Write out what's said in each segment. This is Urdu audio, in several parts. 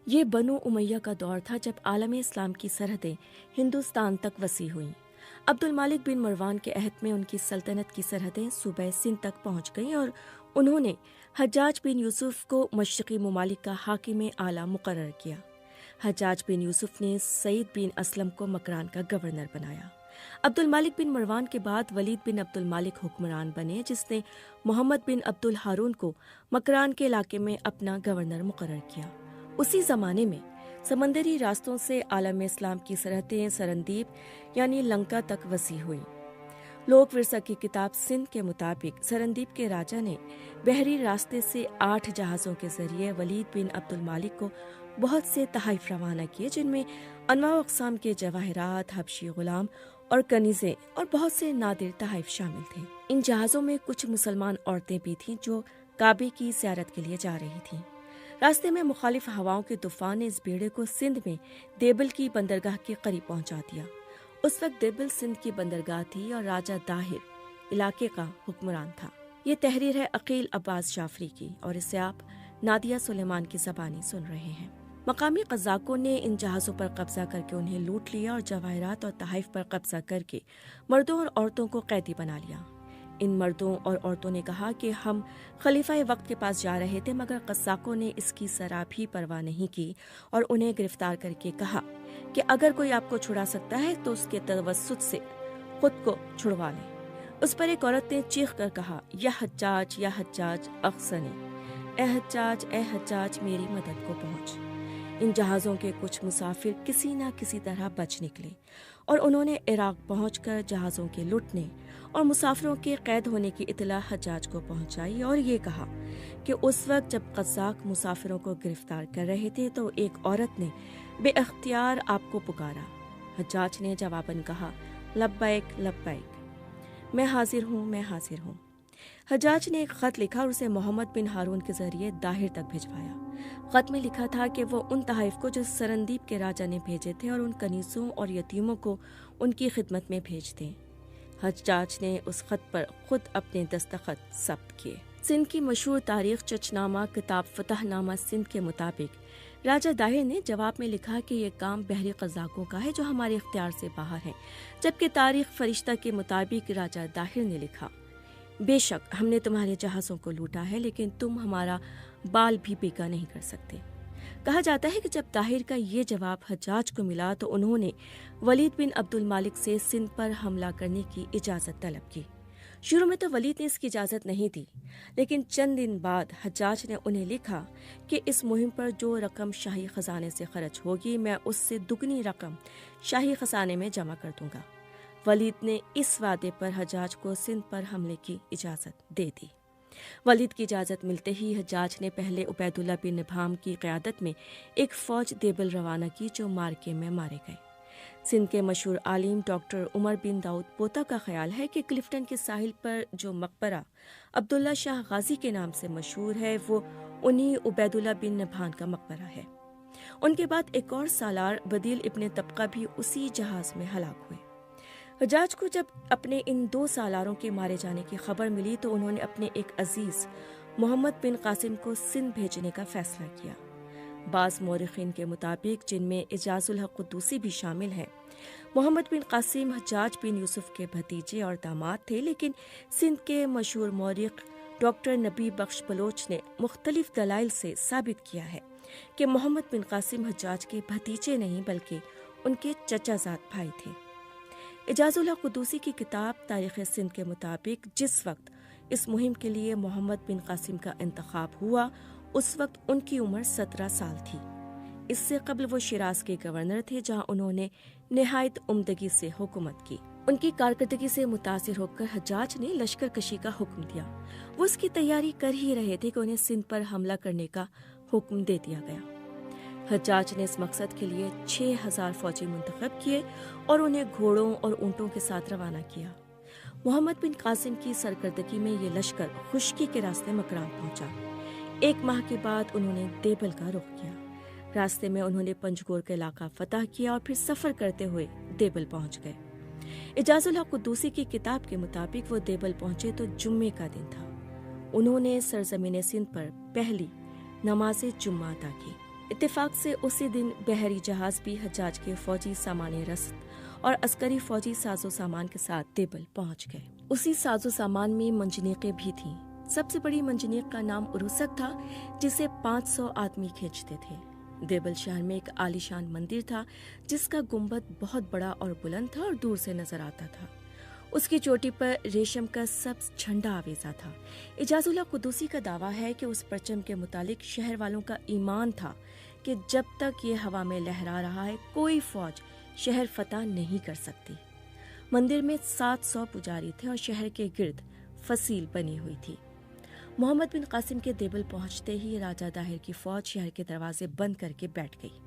یہ بنو امیہ کا دور تھا جب عالم اسلام کی سرحدیں ہندوستان تک وسیع ہوئیں۔ عبد المالک بن مروان کے عہد میں ان کی سلطنت کی سرحدیں صوبہ سندھ تک پہنچ گئیں اور انہوں نے حجاج بن یوسف کو مشرقی ممالک کا حاکم اعلیٰ مقرر کیا۔ حجاج بن یوسف نے سعید بن اسلم کو مکران کا گورنر بنایا۔ عبد المالک بن مروان کے بعد ولید بن عبد المالک حکمران بنے، جس نے محمد بن عبد الہارون کو مکران کے علاقے میں اپنا گورنر مقرر کیا۔ اسی زمانے میں سمندری راستوں سے عالم اسلام کی سرحدیں سرندیپ یعنی لنکا تک وسیع ہوئیں۔ لوک ورثہ کی کتاب سندھ کے مطابق سرندیپ کے راجا نے بحری راستے سے 8 جہازوں کے ذریعے ولید بن عبد المالک کو بہت سے تحائف روانہ کیے، جن میں انواع و اقسام کے جواہرات، حبشی غلام اور کنیزیں اور بہت سے نادر تحائف شامل تھے۔ ان جہازوں میں کچھ مسلمان عورتیں بھی تھیں جو کعبے کی زیارت کے لیے جا رہی تھیں۔ راستے میں مخالف ہواؤں کے طوفان نے اس بیڑے کو سندھ میں دیبل کی بندرگاہ کے قریب پہنچا دیا۔ اس وقت دیبل سندھ کی بندرگاہ تھی اور راجہ داہر علاقے کا حکمران تھا۔ یہ تحریر ہے عقیل عباس جعفری کی اور اسے آپ نادیہ سلیمان کی زبانی سن رہے ہیں۔ مقامی قزاقوں نے ان جہازوں پر قبضہ کر کے انہیں لوٹ لیا اور جواہرات اور تحائف پر قبضہ کر کے مردوں اور عورتوں کو قیدی بنا لیا۔ ان مردوں اور عورتوں نے کہا کہ ہم خلیفہ وقت کے پاس جا رہے تھے، مگر قزاقوں نے اس کی ذرا بھی پرواہ نہیں کی اور انہیں گرفتار کر کے کہا کہ اگر کوئی آپ کو چھڑا سکتا ہے تو اس کے توسط سے خود کو چھڑوا لے۔ اس پر ایک عورت نے چیخ کر کہا، یا حجاج اغثنی، اے حجاج میری مدد کو پہنچ۔ ان جہازوں کے کچھ مسافر کسی نہ کسی طرح بچ نکلے اور انہوں نے عراق پہنچ کر جہازوں کے لٹنے اور مسافروں کے قید ہونے کی اطلاع حجاج کو پہنچائی اور یہ کہا کہ اس وقت جب قزاق مسافروں کو گرفتار کر رہے تھے تو ایک عورت نے بے اختیار آپ کو پکارا۔ حجاج نے جواباً کہا، لبیک لبیک، میں حاضر ہوں۔ حجاج نے ایک خط لکھا اور اسے محمد بن ہارون کے ذریعے داہر تک بھجوایا۔ خط میں لکھا تھا کہ وہ ان تحائف کو جو سرندیپ کے راجا نے بھیجے تھے اور ان کنیزوں اور یتیموں کو ان کی خدمت میں بھیج دیں۔ حجاج نے اس خط پر خود اپنے دستخط ثبت کیے۔ سندھ کی مشہور تاریخ چچنامہ کتاب فتح نامہ سندھ کے مطابق راجہ داہر نے جواب میں لکھا کہ یہ کام بحری قزاقوں کا ہے جو ہمارے اختیار سے باہر ہیں، جبکہ تاریخ فرشتہ کے مطابق راجہ داہر نے لکھا، بے شک ہم نے تمہارے جہازوں کو لوٹا ہے لیکن تم ہمارا بال بھی بیگا نہیں کر سکتے۔ کہا جاتا ہے کہ جب طاہر کا یہ جواب حجاج کو ملا تو انہوں نے ولید بن عبد المالک سے سندھ پر حملہ کرنے کی اجازت طلب کی۔ شروع میں تو ولید نے اس کی اجازت نہیں دی، لیکن چند دن بعد حجاج نے انہیں لکھا کہ اس مہم پر جو رقم شاہی خزانے سے خرچ ہوگی میں اس سے دگنی رقم شاہی خزانے میں جمع کر دوں گا۔ ولید نے اس وعدے پر حجاج کو سندھ پر حملے کی اجازت دے دی۔ ولید کی اجازت ملتے ہی حجاج نے پہلے عبید اللہ بن نبھام کی قیادت میں ایک فوج دیبل روانہ کی جو مارکے میں مارے گئے۔ سندھ کے مشہور عالم ڈاکٹر عمر بن داؤد پوتا کا خیال ہے کہ کلفٹن کے ساحل پر جو مقبرہ عبداللہ شاہ غازی کے نام سے مشہور ہے وہ انہی عبید اللہ بن نبھان کا مقبرہ ہے۔ ان کے بعد ایک اور سالار بدیل ابن طبقہ بھی اسی جہاز میں ہلاک ہوئے۔ حجاج کو جب اپنے ان 2 سالاروں کے مارے جانے کی خبر ملی تو انہوں نے اپنے ایک عزیز محمد بن قاسم کو سندھ بھیجنے کا فیصلہ کیا۔ بعض مورخین کے مطابق، جن میں اعجاز الحق قدوسی بھی شامل ہیں، محمد بن قاسم حجاج بن یوسف کے بھتیجے اور داماد تھے، لیکن سندھ کے مشہور مورخ ڈاکٹر نبی بخش بلوچ نے مختلف دلائل سے ثابت کیا ہے کہ محمد بن قاسم حجاج کے بھتیجے نہیں بلکہ ان کے چچا زاد بھائی تھے۔ اعجاز الحق قدوسی کی کتاب تاریخ سندھ کے مطابق جس وقت اس مہم کے لیے محمد بن قاسم کا انتخاب ہوا اس وقت ان کی عمر 17 سال تھی۔ اس سے قبل وہ شیراز کے گورنر تھے جہاں انہوں نے نہایت عمدگی سے حکومت کی۔ ان کی کارکردگی سے متاثر ہو کر حجاج نے لشکر کشی کا حکم دیا۔ وہ اس کی تیاری کر ہی رہے تھے کہ انہیں سندھ پر حملہ کرنے کا حکم دے دیا گیا۔ حجاج نے اس مقصد کے لیے 6000 فوجی منتخب کیے اور انہیں گھوڑوں اور اونٹوں کے ساتھ روانہ کیا۔ محمد بن قاسم کی سرکردگی میں یہ لشکر خشکی کے راستے مکران پہنچا۔ 1 ماہ کے بعد انہوں نے دیبل کا رخ کیا۔ راستے میں انہوں نے پنجگور کا علاقہ فتح کیا اور پھر سفر کرتے ہوئے دیبل پہنچ گئے۔ اعجاز الحق قدوسی کی کتاب کے مطابق وہ دیبل پہنچے تو جمعے کا دن تھا۔ انہوں نے سرزمین سندھ پر پہلی نماز جمعہ ادا کی۔ اتفاق سے اسی دن بحری جہاز بھی حجاج کے فوجی سامان رسد اور عسکری فوجی ساز و سامان کے ساتھ دیبل پہنچ گئے۔ اسی ساز و سامان میں منجنیقیں بھی تھیں۔ سب سے بڑی منجنیق کا نام عروسک تھا، جسے 500 آدمی کھینچتے تھے۔ دیبل شہر میں ایک عالیشان مندر تھا جس کا گنبد بہت بڑا اور بلند تھا اور دور سے نظر آتا تھا۔ اس کی چوٹی پر ریشم کا سبز جھنڈا آویزا تھا۔ اعجاز اللہ قدوسی کا دعویٰ ہے کہ اس پرچم کے متعلق شہر والوں کا ایمان تھا کہ جب تک یہ ہوا میں لہرا رہا ہے کوئی فوج شہر فتح نہیں کر سکتی۔ مندر میں 700 پجاری تھے اور شہر کے گرد فصیل بنی ہوئی تھی۔ محمد بن قاسم کے دیبل پہنچتے ہی راجہ داہر کی فوج شہر کے دروازے بند کر کے بیٹھ گئی۔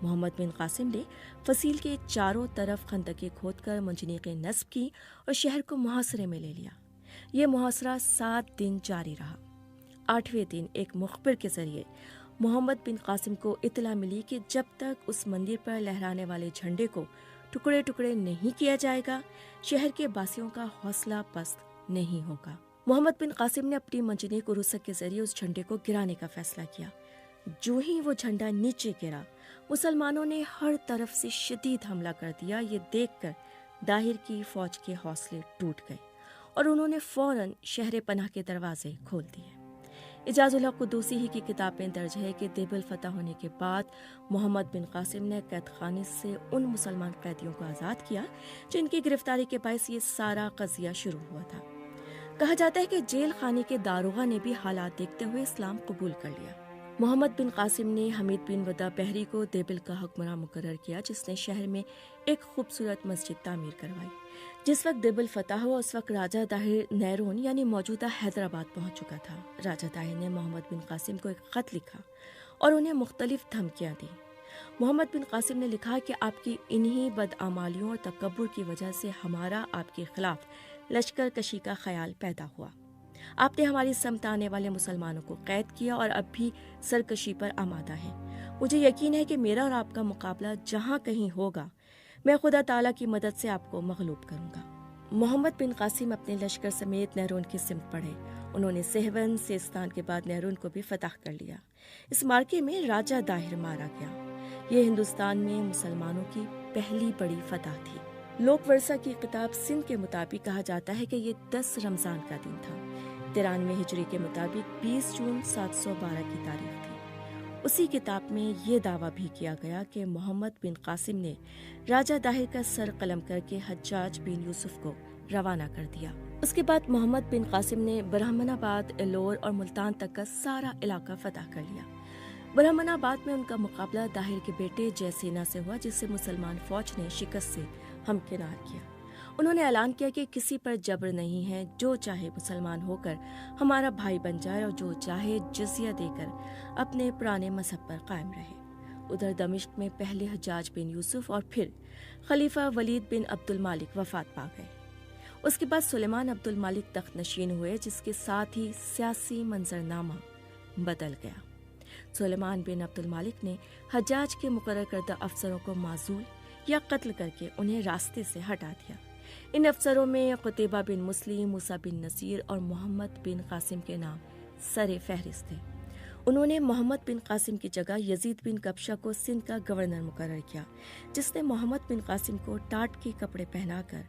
محمد بن قاسم نے فصیل کے چاروں طرف خندقیں کھود کر منجنیقیں نصب کی اور شہر کو محاصرے میں لے لیا۔ یہ محاصرہ 7 دن جاری رہا۔ 8ویں دن ایک مخبر کے ذریعے محمد بن قاسم کو اطلاع ملی کہ جب تک اس مندر پر لہرانے والے جھنڈے کو ٹکڑے ٹکڑے نہیں کیا جائے گا، شہر کے باسیوں کا حوصلہ پست نہیں ہوگا۔ محمد بن قاسم نے اپنی منجنیق عروسک کے ذریعے اس جھنڈے کو گرانے کا فیصلہ کیا۔ جو ہی وہ جھنڈا نیچے گرا، مسلمانوں نے ہر طرف سے شدید حملہ کر دیا۔ یہ دیکھ کر داہر کی فوج کے حوصلے ٹوٹ گئے اور انہوں نے فوراً شہر پناہ کے دروازے کھول دیے۔ اعجاز اللہ قدوسی ہی کی کتاب میں درج ہے کہ دیبل فتح ہونے کے بعد محمد بن قاسم نے قید خانے سے ان مسلمان قیدیوں کو آزاد کیا جن کی گرفتاری کے باعث یہ سارا قضیہ شروع ہوا تھا۔ کہا جاتا ہے کہ جیل خانے کے داروغہ نے بھی حالات دیکھتے ہوئے اسلام قبول کر لیا۔ محمد بن قاسم نے حمید بن ودا بحری کو دیبل کا حکمراں مقرر کیا، جس نے شہر میں ایک خوبصورت مسجد تعمیر کروائی۔ جس وقت دیبل فتح ہوا اس وقت راجہ داہر نیرون یعنی موجودہ حیدرآباد پہنچ چکا تھا۔ راجہ داہر نے محمد بن قاسم کو ایک خط لکھا اور انہیں مختلف دھمکیاں دی۔ محمد بن قاسم نے لکھا کہ آپ کی انہی بدعمالیوں اور تکبر کی وجہ سے ہمارا آپ کے خلاف لشکر کشی کا خیال پیدا ہوا۔ آپ نے ہماری سمت آنے والے مسلمانوں کو قید کیا اور اب بھی سرکشی پر آمادہ ہیں۔ مجھے یقین ہے کہ میرا اور آپ کا مقابلہ جہاں کہیں ہوگا، میں خدا تعالیٰ کی مدد سے آپ کو مغلوب کروں گا۔ محمد بن قاسم اپنے لشکر سمیت نیرون کی سمت بڑھے۔ انہوں نے سہون، سیستان کے بعد نیرون کو بھی فتح کر لیا۔ اس مارکے میں راجہ داہر مارا گیا۔ یہ ہندوستان میں مسلمانوں کی پہلی بڑی فتح تھی۔ لوک ورثہ کی کتاب سندھ کے مطابق کہا جاتا ہے کہ یہ 10 رمضان کا دن تھا۔ 93 ہجری کے مطابق 20 جون 712 کی تاریخ تھی۔ اسی کتاب میں یہ دعویٰ بھی کیا گیا کہ محمد بن قاسم نے راجہ داہر کا سر قلم کر کے حجاج بن یوسف کو روانہ کر دیا۔ اس کے بعد محمد بن قاسم نے برہمن آباد، ایلور اور ملتان تک کا سارا علاقہ فتح کر لیا۔ برہمن آباد میں ان کا مقابلہ داہر کے بیٹے جے سینا سے ہوا، جس سے مسلمان فوج نے شکست سے ہمکنار کیا۔ انہوں نے اعلان کیا کہ کسی پر جبر نہیں ہے، جو چاہے مسلمان ہو کر ہمارا بھائی بن جائے اور جو چاہے جزیہ دے کر اپنے پرانے مذہب پر قائم رہے۔ ادھر دمشق میں پہلے حجاج بن یوسف اور پھر خلیفہ ولید بن عبد المالک وفات پا گئے۔ اس کے بعد سلیمان عبد المالک تخت نشین ہوئے، جس کے ساتھ ہی سیاسی منظرنامہ بدل گیا۔ سلیمان بن عبد المالک نے حجاج کے مقرر کردہ افسروں کو معزول یا قتل کر کے انہیں راستے سے ہٹا دیا۔ ان افسروں میں قتیبہ بن مسلم، موسیٰ بن نصیر اور محمد بن قاسم کے نام سر فہرست تھے۔ انہوں نے محمد بن قاسم کی جگہ یزید بن کبشہ کو سندھ کا گورنر مقرر کیا، جس نے محمد بن قاسم کو ٹاٹ کے کپڑے پہنا کر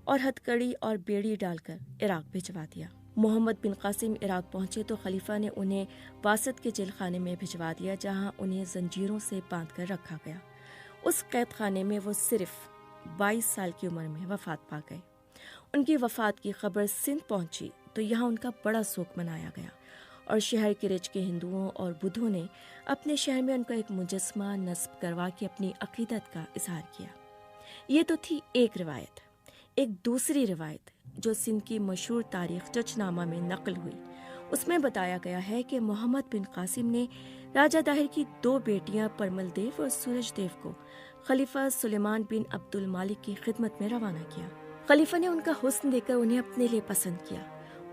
اور ہتھ کڑی اور بیڑی ڈال کر عراق بھجوا دیا۔ محمد بن قاسم عراق پہنچے تو خلیفہ نے انہیں واسط کے جیل خانے میں بھجوا دیا، جہاں انہیں زنجیروں سے باندھ کر رکھا گیا۔ اس قید خانے میں وہ صرف 22 سال کی عمر میں وفات پا گئے۔ ان کی وفات کی خبر سندھ پہنچی تو یہاں ان کا بڑا سوگ منایا گیا اور شہر کے رچ کے ہندوؤں اور بدھوں نے اپنے شہر میں ان کا ایک مجسمہ نصب کروا کے اپنی عقیدت کا اظہار کیا۔ یہ تو تھی ایک روایت۔ ایک دوسری روایت جو سندھ کی مشہور تاریخ جچ نامہ میں نقل ہوئی، اس میں بتایا گیا ہے کہ محمد بن قاسم نے راجہ داہر کی 2 بیٹیاں پرمل دیو اور سورج دیو کو خلیفہ سلیمان بن عبد المالک کی خدمت میں روانہ کیا۔ خلیفہ نے ان کا حسن دیکھ کر انہیں اپنے لیے پسند کیا۔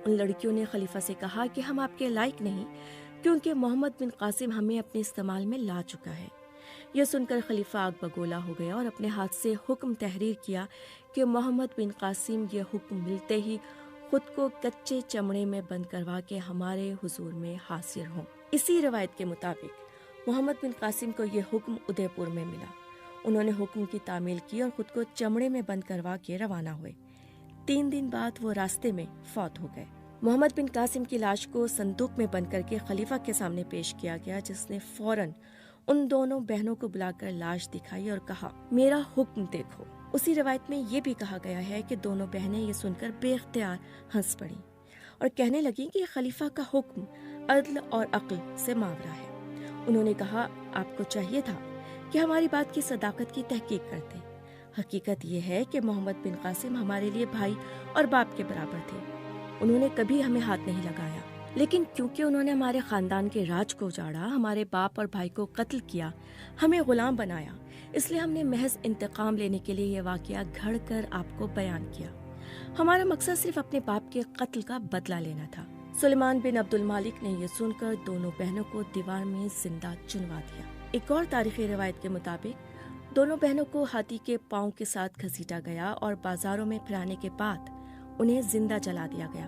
ان لڑکیوں نے خلیفہ سے کہا کہ ہم آپ کے لائق نہیں، کیونکہ محمد بن قاسم ہمیں اپنے استعمال میں لا چکا ہے۔ یہ سن کر خلیفہ آگ بگولا ہو گیا اور اپنے ہاتھ سے حکم تحریر کیا کہ محمد بن قاسم یہ حکم ملتے ہی خود کو کچے چمڑے میں بند کروا کے ہمارے حضور میں حاضر ہوں۔ اسی روایت کے مطابق محمد بن قاسم کو یہ حکم ادے پور میں ملا۔ انہوں نے حکم کی تعمیل کی اور خود کو چمڑے میں بند کروا کے روانہ ہوئے۔ 3 دن بعد وہ راستے میں فوت ہو گئے۔ محمد بن قاسم کی لاش کو صندوق میں بند کر کے خلیفہ کے سامنے پیش کیا گیا، جس نے فوراً ان دونوں بہنوں کو بلا کر لاش دکھائی اور کہا، میرا حکم دیکھو۔ اسی روایت میں یہ بھی کہا گیا ہے کہ دونوں بہنیں یہ سن کر بے اختیار ہنس پڑیں اور کہنے لگیں کہ خلیفہ کا حکم عدل اور عقل سے ماورا ہے۔ انہوں نے کہا، آپ کو چاہیے تھا کہ ہماری بات کی صداقت کی تحقیق کرتے۔ حقیقت یہ ہے کہ محمد بن قاسم ہمارے لیے بھائی اور باپ کے برابر تھے۔ انہوں نے کبھی ہمیں ہاتھ نہیں لگایا، لیکن کیونکہ انہوں نے ہمارے خاندان کے راج کو اجاڑا، ہمارے باپ اور بھائی کو قتل کیا، ہمیں غلام بنایا، اس لیے ہم نے محض انتقام لینے کے لیے یہ واقعہ گھڑ کر آپ کو بیان کیا۔ ہمارا مقصد صرف اپنے باپ کے قتل کا بدلہ لینا تھا۔ سلیمان بن عبد المالک نے یہ سن کر دونوں بہنوں کو دیوار میں زندہ چنوا دیا۔ ایک اور تاریخی روایت کے مطابق دونوں بہنوں کو ہاتھی کے پاؤں کے ساتھ گھسیٹا گیا اور بازاروں میں پھرانے کے بعد انہیں زندہ جلا دیا گیا۔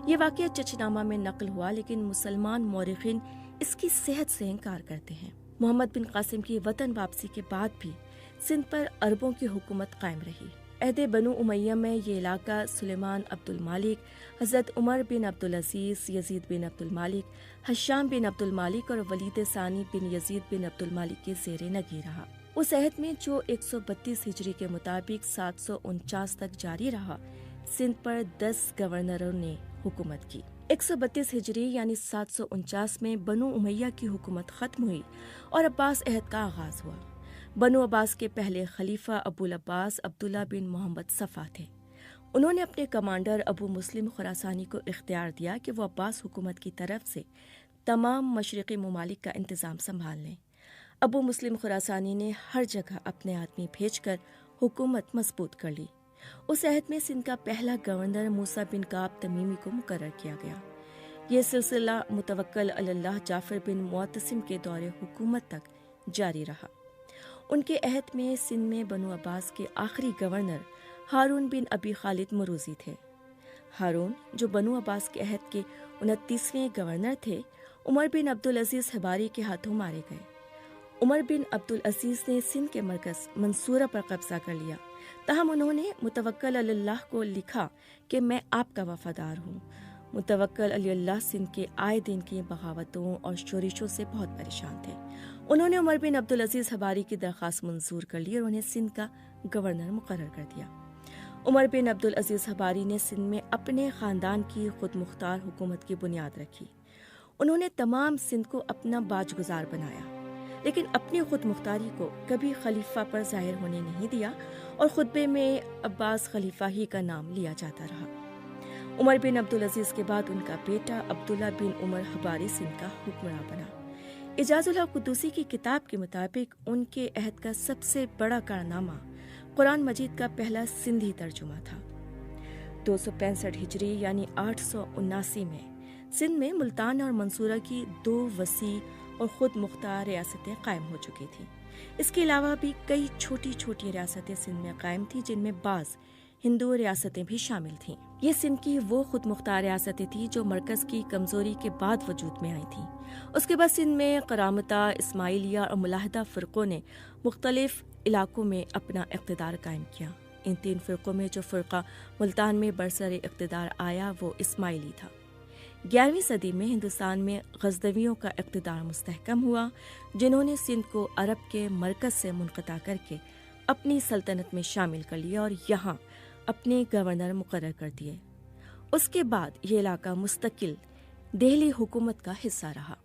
یہ واقعہ چچنامہ میں نقل ہوا، لیکن مسلمان مورخین اس کی صحت سے انکار کرتے ہیں۔ محمد بن قاسم کی وطن واپسی کے بعد بھی سندھ پر عربوں کی حکومت قائم رہی۔ عہد بنو امیہ میں یہ علاقہ سلیمان عبد المالک، حضرت عمر بن عبد العزیز، یزید بن عبد المالک، حشام بن عبد المالک اور ولید ثانی بن یزید بن عبد المالک کے زیر نگیں رہا۔ اس عہد میں جو 132 ہجری کے مطابق 749 تک جاری رہا، سندھ پر 10 گورنروں نے حکومت کی۔ 132 ہجری یعنی 749 میں بنو امیہ کی حکومت ختم ہوئی اور عباس عہد کا آغاز ہوا۔ بنو عباس کے پہلے خلیفہ ابو العباس عبداللہ بن محمد صفا تھے۔ انہوں نے اپنے کمانڈر ابو مسلم خراسانی کو اختیار دیا کہ وہ عباس حکومت کی طرف سے تمام مشرقی ممالک کا انتظام سنبھال لیں۔ ابو مسلم خراسانی نے ہر جگہ اپنے آدمی بھیج کر حکومت مضبوط کر لی۔ اس عہد میں سندھ کا پہلا گورنر موسیٰ بن کعب تمیمی کو مقرر کیا گیا۔ یہ سلسلہ متوکل علی اللہ جعفر بن معتصم کے دور حکومت تک جاری رہا۔ ان کے عہد میں سندھ میں بنو عباس کے آخری گورنر ہارون بن ابی خالد مروزی تھے۔ ہارون، جو بنو عباس کے عہد کے 29ویں گورنر تھے، عمر بن عبد العزیز حباری کے ہاتھوں مارے گئے۔ عمر بن عبد العزیز نے سندھ کے مرکز منصورہ پر قبضہ کر لیا، تاہم انہوں نے متوکل علی اللہ کو لکھا کہ میں آپ کا وفادار ہوں۔ متوکل علی اللہ سندھ کے آئے دن کی بغاوتوں اور شورشوں سے بہت پریشان تھے۔ انہوں نے عمر بن عبد العزیز حباری کی درخواست منظور کر لی اور انہیں سندھ کا گورنر مقرر کر دیا۔ عمر بن عبد العزیز حباری نے سندھ میں اپنے خاندان کی خود مختار حکومت کی بنیاد رکھی۔ انہوں نے تمام سندھ کو اپنا باج گزار بنایا، لیکن اپنی خود مختاری کو کبھی خلیفہ پر ظاہر ہونے نہیں دیا اور خطبے میں عباس خلیفہ ہی کا نام لیا جاتا رہا۔ عمر بن عبد العزیز کے بعد ان کا بیٹا عبداللہ بن عمر حباری سندھ کا حکمراں بنا۔ اعجاز الحق قدوسی کی کتاب کے مطابق ان کے عہد کا سب سے بڑا کارنامہ قرآن مجید کا پہلا سندھی ترجمہ تھا۔ 265 ہجری یعنی 879 میں سندھ میں ملتان اور منصورہ کی 2 وسیع اور خود مختار ریاستیں قائم ہو چکی تھیں۔ اس کے علاوہ بھی کئی چھوٹی چھوٹی ریاستیں سندھ میں قائم تھیں، جن میں بعض ہندو ریاستیں بھی شامل تھیں۔ یہ سندھ کی وہ خود مختار ریاستیں تھیں جو مرکز کی کمزوری کے بعد وجود میں آئی تھیں۔ اس کے بعد سندھ میں قرامطہ، اسماعیلیہ اور ملاحدہ فرقوں نے مختلف علاقوں میں اپنا اقتدار قائم کیا۔ ان 3 فرقوں میں جو فرقہ ملتان میں برسر اقتدار آیا وہ اسماعیلی تھا۔ 11ویں صدی میں ہندوستان میں غزنویوں کا اقتدار مستحکم ہوا، جنہوں نے سندھ کو عرب کے مرکز سے منقطع کر کے اپنی سلطنت میں شامل کر لیا اور یہاں اپنے گورنر مقرر کر دیے۔ اس کے بعد یہ علاقہ مستقل دہلی حکومت کا حصہ رہا۔